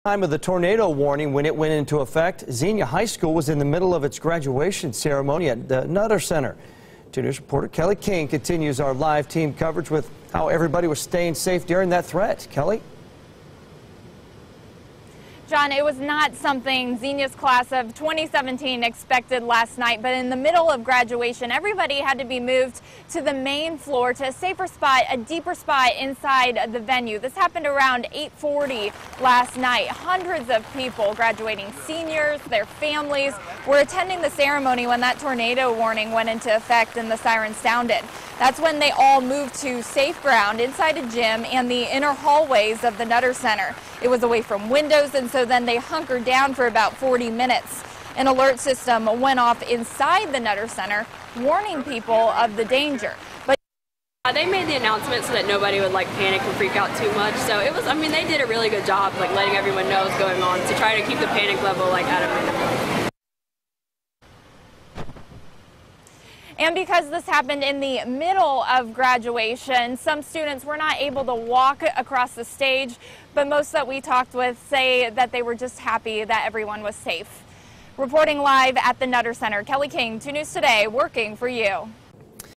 Time of the tornado warning when it went into effect, Xenia High School was in the middle of its graduation ceremony at the Nutter Center. 2 News reporter Kelly King continues our live team coverage with how everybody was staying safe during that threat. Kelly? John, it was not something Xenia's class of 2017 expected last night, but in the middle of graduation, everybody had to be moved to the main floor to a safer spot, a deeper spot inside the venue. This happened around 8:40 last night. Hundreds of people, graduating seniors, their families, were attending the ceremony when that tornado warning went into effect and the sirens sounded. That's when they all moved to safe ground inside a gym and the inner hallways of the Nutter Center. It was away from windows, and so then they hunkered down for about 40 minutes. An alert system went off inside the Nutter Center, warning people of the danger. But they made the announcement so that nobody would panic and freak out too much. So it was, I mean, they did a really good job letting everyone know what's going on to try to keep the panic level at a minimum. And because this happened in the middle of graduation, some students were not able to walk across the stage, but most that we talked with say that they were just happy that everyone was safe. Reporting live at the Nutter Center, Kelly King, 2 News Today, working for you.